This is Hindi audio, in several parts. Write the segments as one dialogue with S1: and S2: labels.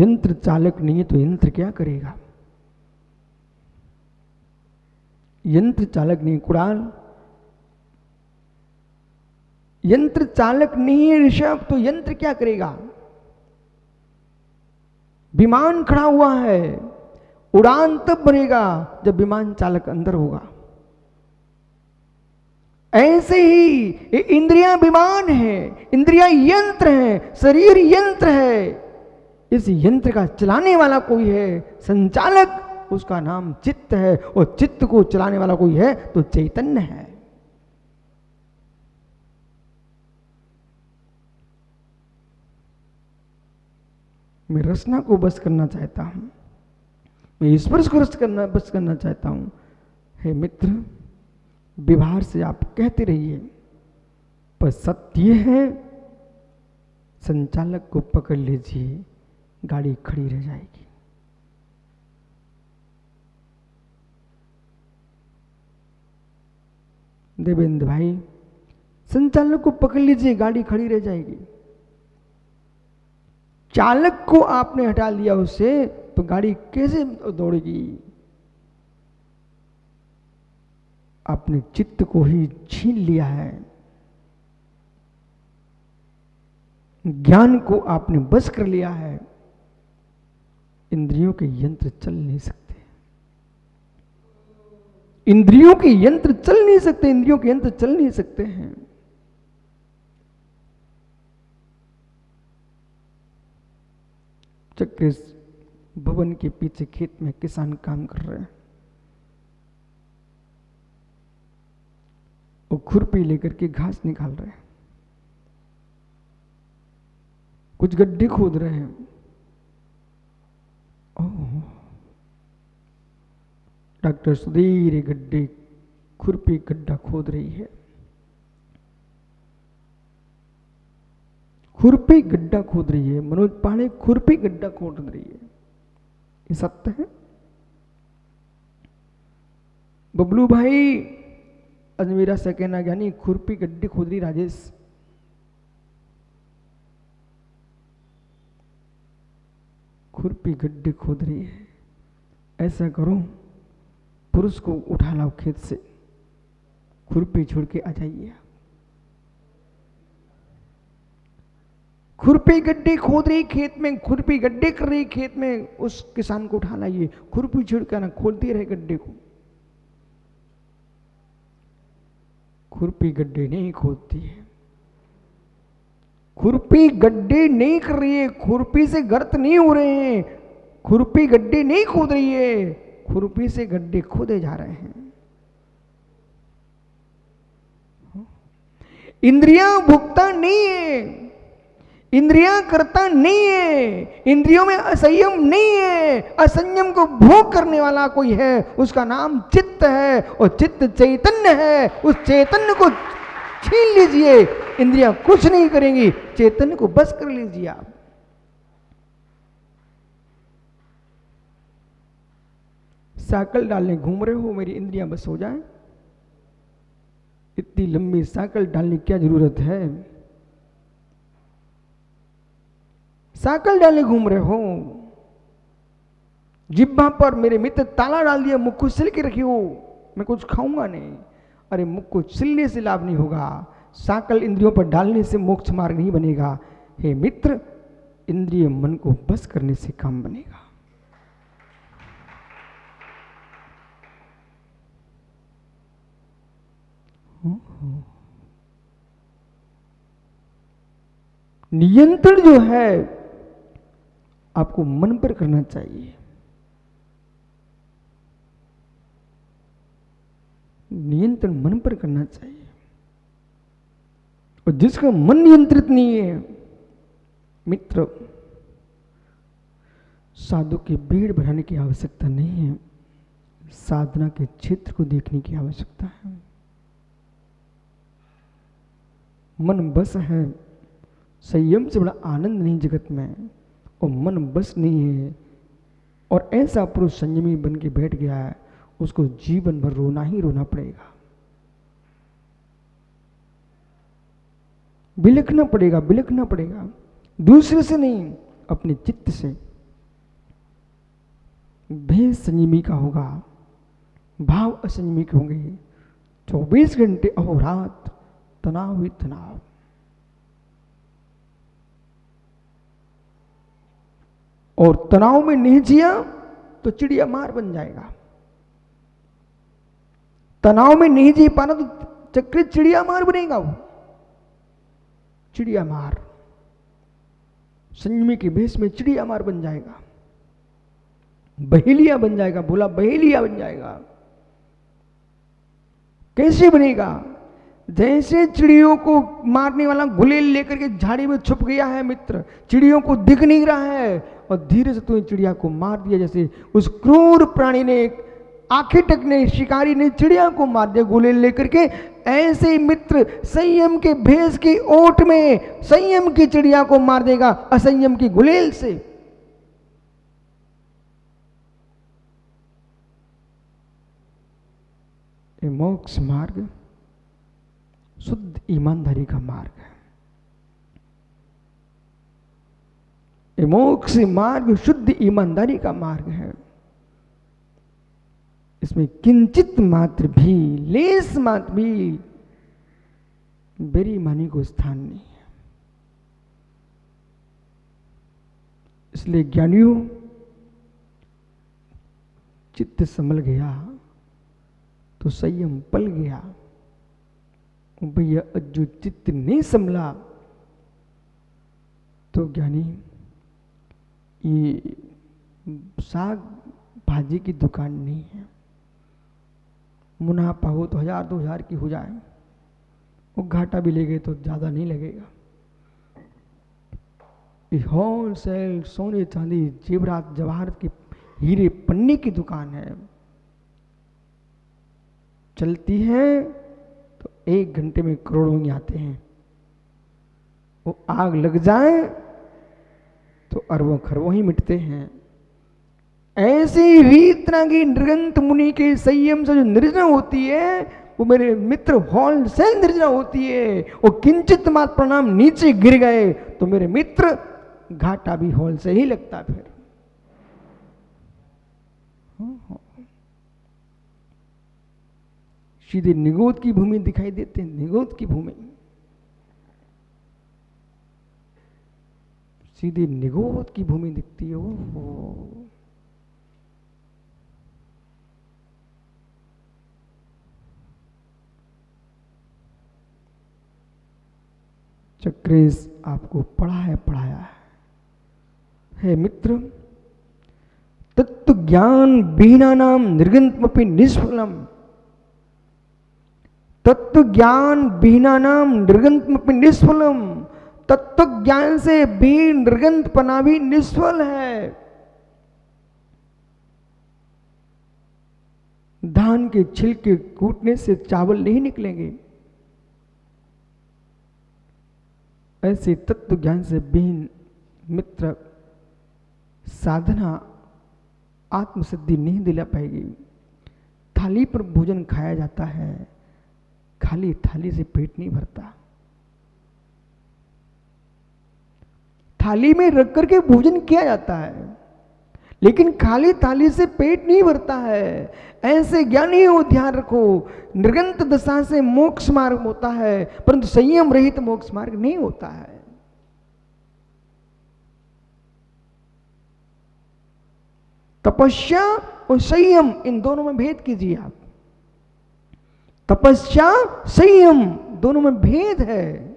S1: यंत्र चालक नहीं है तो यंत्र क्या करेगा? यंत्र चालक नहीं कुणाल, यंत्र चालक नहीं है ऋषभ तो यंत्र क्या करेगा? विमान खड़ा हुआ है, उड़ान तब भरेगा जब विमान चालक अंदर होगा। ऐसे ही ये इंद्रियां विमान है, इंद्रियां यंत्र है, शरीर यंत्र है। इस यंत्र का चलाने वाला कोई है, संचालक, उसका नाम चित्त है, और चित्त को चलाने वाला कोई है तो चैतन्य है। मैं रसना को बस करना चाहता हूं, मैं स्पर्श को बस करना चाहता हूं। हे मित्र, व्यवहार से आप कहते रहिए, पर सत्य है संचालक को पकड़ लीजिए, गाड़ी खड़ी रह जाएगी। देवेंद्र भाई, संचालक को पकड़ लीजिए, गाड़ी खड़ी रह जाएगी। चालक को आपने हटा लिया उससे तो गाड़ी कैसे दौड़ेगी? आपने चित्त को ही छीन लिया है, ज्ञान को आपने बस कर लिया है। इंद्रियों के यंत्र चल नहीं सकते, इंद्रियों के यंत्र चल नहीं सकते, इंद्रियों के यंत्र चल नहीं सकते हैं। चक्रेश भवन के पीछे खेत में किसान काम कर रहे हैं, वो खुरपी लेकर के घास निकाल रहे हैं, कुछ गड्ढे खोद रहे हैं। ओह, डॉक्टर सुधीर गड्ढे, खुरपी गड्ढा खोद रही है, खुरपी गड्ढा खोद रही है। मनोज पांडे खुरपी गड्ढा खोद रही है, ये सत्य है। बबलू भाई अजमेरा से कहना ज्ञानी खुरपी गड्ढे खोद रही। राजेश, खुरपी गड्ढे खोद रही है। ऐसा करो, पुरुष को उठा लाओ खेत से, खुरपी छोड़ के आ जाइए। खुरपी गड्ढे खोद रही खेत में, खुरपी गड्ढे कर रही खेत में, उस किसान को उठा लाइए, खुरपी छोड़ के ना, खोदती रहे गड्ढे को। खुरपी गड्ढे नहीं खोदती है, खुरपी गड्ढे नहीं कर रही है, खुरपी से गर्त नहीं हो रहे हैं, खुरपी गड्ढे नहीं खोद रही है, खुरपी से गड्ढे खोदे जा रहे हैं। इंद्रियां भुगता नहीं है, इंद्रियां करता नहीं है, इंद्रियों में असंयम नहीं है। असंयम को भोग करने वाला कोई है, उसका नाम चित्त है, और चित्त चैतन्य है। उस चैतन्य को छीन लीजिए, इंद्रियां कुछ नहीं करेंगी, चैतन्य को बस कर लीजिए आप। साइकिल डालने घूम रहे हो, मेरी इंद्रियां बस हो जाए, इतनी लंबी साइकिल डालने की क्या जरूरत है? साइकिल डालने घूम रहे हो, जिब्बा पर मेरे मित्र ताला डाल दिया, मुख को सिल के रखी हो, मैं कुछ खाऊंगा नहीं। अरे मुख को सिलने से लाभ नहीं होगा, साइकिल इंद्रियों पर डालने से मोक्ष मार्ग नहीं बनेगा। हे मित्र, इंद्रिय मन को बस करने से काम बनेगा। नियंत्रण जो है आपको मन पर करना चाहिए। नियंत्रण मन पर करना चाहिए, और जिसका मन नियंत्रित नहीं है मित्र, साधु की भीड़ बढ़ाने की आवश्यकता नहीं है, साधना के क्षेत्र को देखने की आवश्यकता है। मन बस है, संयम से बड़ा आनंद नहीं जगत में, और मन बस नहीं है, और ऐसा पुरुष संयमी बन के बैठ गया है, उसको जीवन भर रोना ही रोना पड़ेगा, बिलखना पड़ेगा, बिलखना पड़ेगा, दूसरे से नहीं, अपने चित्त से। भेद संयमी का होगा, भाव असंयमी के होंगे। 24 घंटे अहोरात्र तनाव ही तनाव। और तनाव में नहीं जिया तो चिड़िया मार बन जाएगा। तनाव में नहीं जी पाना तो चक्रित चिड़िया मार बनेगा वो। चिड़िया मार संयमी के भेष में चिड़िया मार बन जाएगा, बहेलिया बन जाएगा, बोला बहेलिया बन जाएगा। कैसे बनेगा? जैसे चिड़ियों को मारने वाला गुलेल लेकर के झाड़ी में छुप गया है मित्र, चिड़ियों को दिख नहीं रहा है और धीरे से तूने चिड़िया को मार दिया। जैसे उस क्रूर प्राणी ने, आखिटक ने, शिकारी ने चिड़िया को मार दिया गुलेल लेकर के, ऐसे मित्र संयम के भेष की ओट में संयम की चिड़िया को मार देगा असंयम की गुलेल से। ये मोक्ष मार्ग शुद्ध ईमानदारी का मार्ग है। ये मोक्ष मार्ग शुद्ध ईमानदारी का मार्ग है। इसमें किंचित मात्र भी, लेस मात्र भी बेईमानी को स्थान नहीं है। इसलिए ज्ञानियों, चित्त संभल गया तो संयम पल गया। भैया जो चित्त नहीं संभला तो ज्ञानी ये साग भाजी की दुकान नहीं है। मुनाफा हो तो 1000-2000 की हो जाए, वो घाटा भी लेंगे तो ज़्यादा नहीं लगेगा। होलसेल सोने चांदी जेवरात जवाहरात की हीरे पन्नी की दुकान है, चलती है तो 1 घंटे में करोड़ों ही आते हैं। वो आग लग जाए तो अरबों खरबों ही मिटते हैं। ऐसी रीत तरह की नृगंत मुनि के संयम से जो निर्जना होती है वो मेरे मित्र होलसेल निर्जना होती है। वो किंचित मात्र प्रणाम नीचे गिर गए तो मेरे मित्र घाटा भी होलसेल ही लगता। फिर सीधे निगोद की भूमि दिखाई देते हैं, निगोद की भूमि, सीधी निगोद की भूमि दिखती है। वो चक्रेश आपको पढ़ाया है मित्र। तत्व ज्ञान बिना नाम निर्गंतमपि निष्फलम। तत्व ज्ञान बिना नाम निर्गंतमपि निष्फलम। तत्व ज्ञान से भी निर्गंतपना भी निष्फल है। धान के छिलके कूटने से चावल नहीं निकलेंगे, ऐसे तत्व ज्ञान से बिन मित्र साधना आत्मसिद्धि नहीं दिला पाएगी। थाली पर भोजन खाया जाता है, खाली थाली से पेट नहीं भरता। थाली में रख करके भोजन किया जाता है लेकिन खाली थाली से पेट नहीं भरता है। ऐसे ज्ञानी हो, ध्यान रखो, निर्गंत दशा से मोक्ष मार्ग होता है परंतु संयम रहित मोक्ष मार्ग नहीं होता है। तपस्या और संयम इन दोनों में भेद कीजिए आप। तपस्या संयम दोनों में भेद है।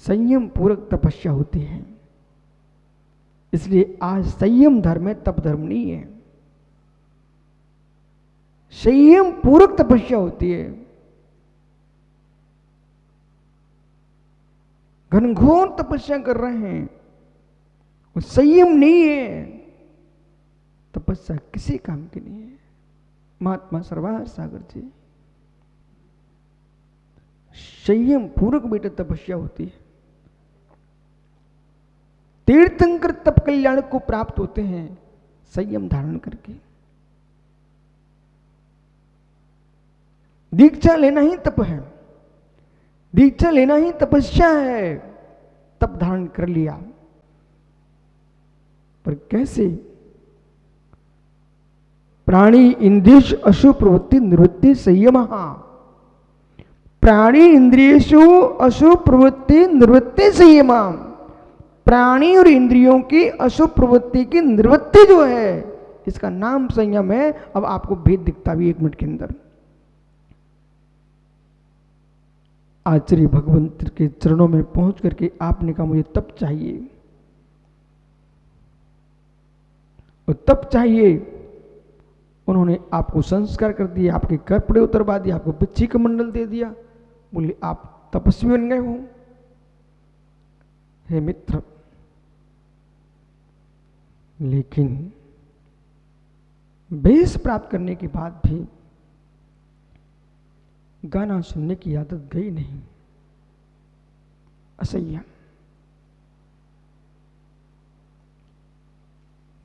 S1: संयम पूर्वक तपस्या होती है, इसलिए आज संयम धर्म है, तप धर्म नहीं है। संयम पूर्वक तपस्या होती है। घनघोर तपस्या कर रहे हैं, वो संयम नहीं है। तपस्या किसी काम की नहीं है। महात्मा सरवार सागर जी, संयम पूर्वक बेटे तपस्या होती है। तीर्थंकर तप कल्याण को प्राप्त होते हैं संयम धारण करके। दीक्षा लेना ही तप है, दीक्षा लेना ही तपस्या है। तप धारण कर लिया, पर कैसे? प्राणी इंद्रियेषु अशुभ प्रवृत्ति निवृत्ति संयम। प्राणी इंद्रियेषु अशुभ प्रवृत्ति निवृत्ति संयम। प्राणी और इंद्रियों की अशुभ प्रवृत्ति की निवृत्ति जो है, इसका नाम संयम है। अब आपको भेद दिखता भी 1 मिनट के अंदर। आचार्य भगवंत के चरणों में पहुंच करके आपने कहा मुझे तप चाहिए, और तप चाहिए। उन्होंने आपको संस्कार कर दिया, आपके कपड़े उतरवा दिया, आपको पिच्छी का मंडल दे दिया, बोले आप तपस्वी बन गए हो। हे मित्र, लेकिन बेस प्राप्त करने के बाद भी गाना सुनने की आदत गई नहीं। असह्य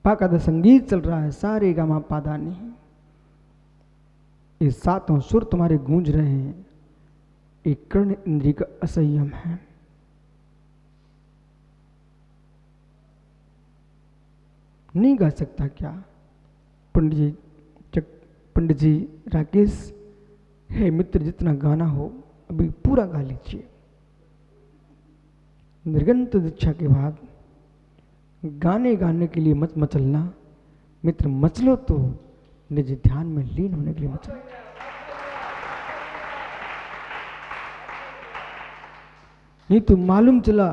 S1: बाकायदा संगीत चल रहा है, सारे गामा पादा नहीं, ये 7 सुर तुम्हारे गूंज रहे हैं। एक कर्ण इंद्रिय का असंयम है। नहीं गा सकता क्या? पंडित जी राकेश, हे मित्र, जितना गाना हो अभी पूरा गा लीजिए। निर्गंत दीक्षा के बाद गाने के लिए मत मचलना मित्र, मचलो तो निज ध्यान में लीन होने के लिए मचलो। नहीं तो मालूम चला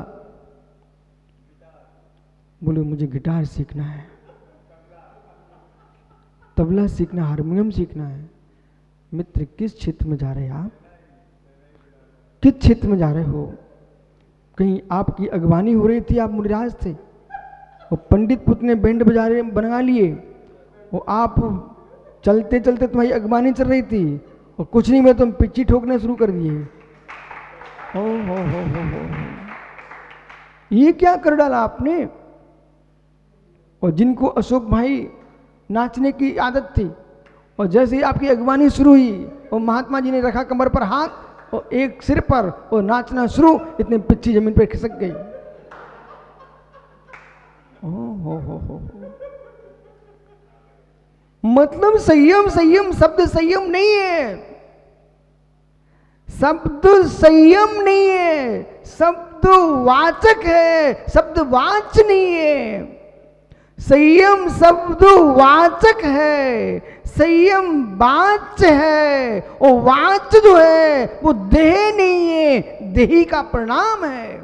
S1: बोले मुझे गिटार सीखना है, तबला सीखना, हारमोनियम सीखना है। मित्र, किस क्षेत्र में जा रहे हैं आप? किस क्षेत्र में जा रहे हो? कहीं आपकी अगवानी हो रही थी, आप मुनिराज थे, और पंडित पुत्र ने बैंड बना लिए, और आप चलते चलते तुम्हारी अगवानी चल रही थी, और कुछ नहीं में तुम पिच्ची ठोकने शुरू कर दिए। हो। ये क्या कर डाला आपने? और जिनको अशोक भाई नाचने की आदत थी, और जैसे ही आपकी अगवानी शुरू हुई, और महात्मा जी ने रखा कमर पर हाथ और एक सिर पर, और नाचना शुरू, इतने पिच्ची जमीन पर खिसक गई। हो। मतलब संयम शब्द संयम नहीं है, शब्द संयम नहीं है, शब्द वाचक है, शब्द वाच नहीं है। संयम शब्द वाचक है, संयम वाच्य है, और वाच्य जो है वो देह नहीं है, देही का परिणाम है।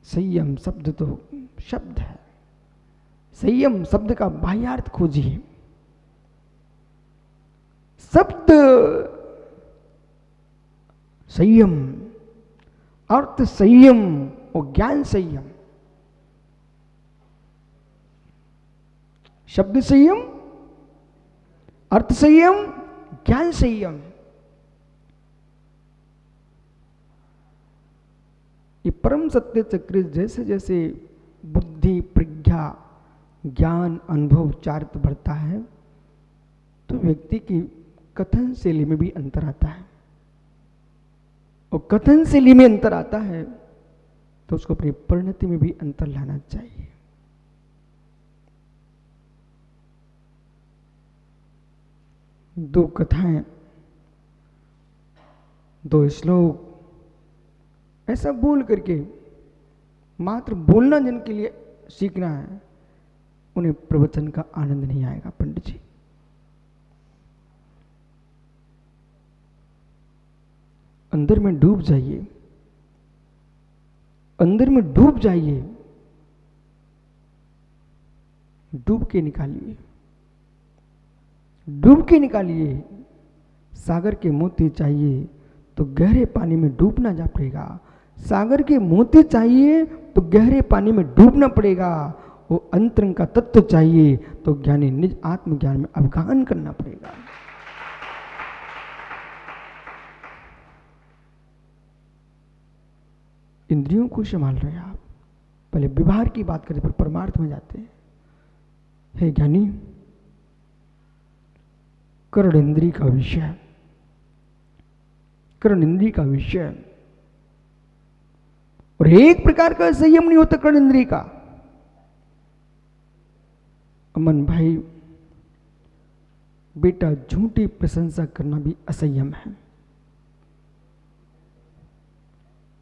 S1: संयम शब्द तो शब्द है, संयम शब्द का बाह्यार्थ खोजिए। शब्द संयम, अर्थ संयम और ज्ञान संयम। शब्द संयम, अर्थ संयम, ज्ञान संयम। ये परम सत्य चक्र जैसे जैसे बुद्धि, प्रज्ञा, ज्ञान, अनुभव, चारित्र बढ़ता है, तो व्यक्ति की कथन शैली में भी अंतर आता है, और कथन शैली में अंतर आता है तो उसको अपनी परिणति में भी अंतर लाना चाहिए। दो कथाएं, दो श्लोक ऐसा बोल करके मात्र बोलना जिनके लिए सीखना है, उन्हें प्रवचन का आनंद नहीं आएगा। पंडित जी, अंदर में डूब जाइए, अंदर में डूब जाइए, डूब के निकालिए, डूब के निकालिए। सागर के मोती चाहिए तो गहरे पानी में डूबना जा पड़ेगा, सागर के मोती चाहिए तो गहरे पानी में डूबना पड़ेगा, वो अंतरंग का तत्व चाहिए तो ज्ञानी निज आत्मज्ञान में अवगाहन करना पड़ेगा। इंद्रियों को संभाल रहे हैं आप, पहले व्यवहार की बात करें, फिर परमार्थ में जाते हैं। हे ज्ञानी, कर्ण इंद्रिय का विषय, कर्ण इंद्रिय का विषय और एक प्रकार का संयम नहीं होता कर्ण इंद्रिय का। अमन भाई, बेटा झूठी प्रशंसा करना भी असंयम है।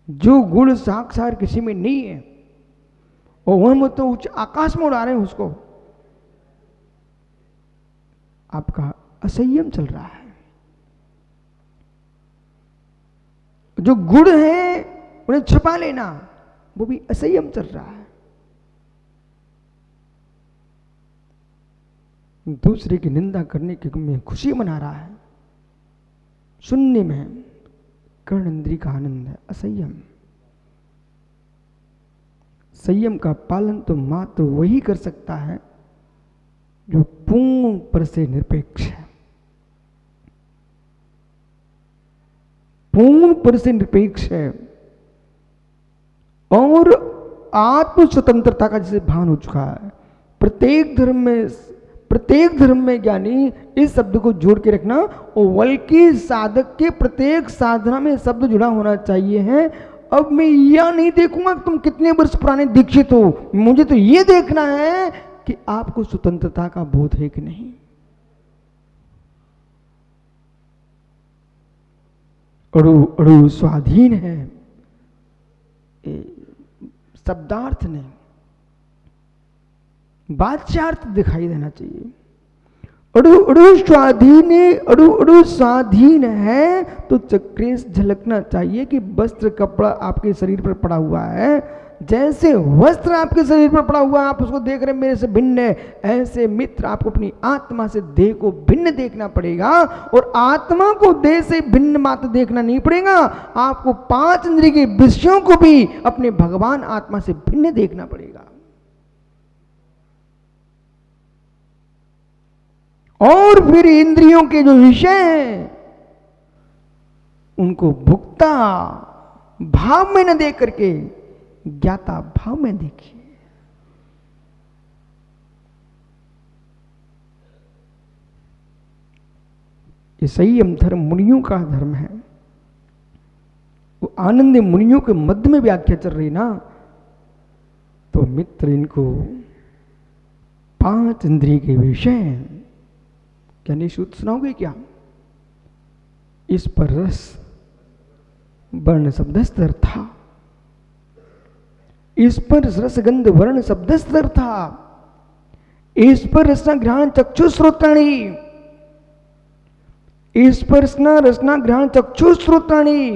S1: जो गुण साक्षात किसी में नहीं है और वह हम तो उच्च आकाश में उड़ा रहे हैं उसको, आपका असंयम चल रहा है। जो गुण है उन्हें छुपा लेना, वो भी असंयम चल रहा है। दूसरे की निंदा करने के में खुशी मना रहा है, शून्य में कर्ण इंद्रिय का आनंद है, असंयम। संयम का पालन तो मात्र वही कर सकता है जो पूर्ण पर से निरपेक्ष है, पूर्ण पर से निरपेक्ष है और आत्म स्वतंत्रता का जिसे भान हो चुका है। प्रत्येक धर्म में ज्ञानी इस शब्द को जोड़ के रखना, और बल्कि साधक के प्रत्येक साधना में शब्द जुड़ा होना चाहिए है। अब मैं यह नहीं देखूंगा कि तुम कितने वर्ष पुराने दीक्षित हो, मुझे तो यह देखना है कि आपको स्वतंत्रता का बोध है कि नहीं। अड़ु अड़ु स्वाधीन है, शब्दार्थ नहीं वाच्यार्थ दिखाई देना चाहिए। अड़ु अड़ु स्वाधीन है तो चक्रेश झलकना चाहिए कि वस्त्र कपड़ा आपके शरीर पर पड़ा हुआ है। जैसे वस्त्र आपके शरीर पर पड़ा हुआ है, आप उसको देख रहे मेरे से भिन्न है, ऐसे मित्र आपको अपनी आत्मा से देह को भिन्न देखना पड़ेगा। और आत्मा को देह से भिन्न मात्र देखना नहीं पड़ेगा, आपको 5 इंद्रिय के विषयों को भी अपने भगवान आत्मा से भिन्न देखना पड़ेगा। और फिर इंद्रियों के जो विषय हैं उनको भुक्ता भाव में न देख करके ज्ञाता भाव में देखिए। ये संयम धर्म मुनियों का धर्म है। वो आनंद मुनियों के मध्य में व्याख्या चल रही ना, तो मित्र इनको 5 इंद्रिय के विषय क्या निःशुद्ध सुनाओगे क्या? इस पर रस वर्ण शब्दस्तर था, इस पर रसगंध वर्ण शब्दस्तर था, इस पर रसना घ्राण चक्षु श्रोत्राणी, इस पर रसना घ्राण चक्षु श्रोत्राणी।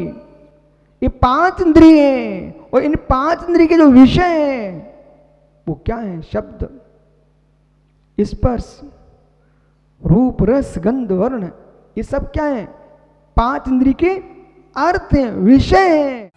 S1: ये 5 इंद्रिय हैं और इन 5 इंद्रिय के जो विषय हैं वो क्या है? शब्द, स्पर्श, रूप, रस, गंध, वर्ण, ये सब क्या है? 5 इंद्रिय के अर्थ हैं, विषय हैं।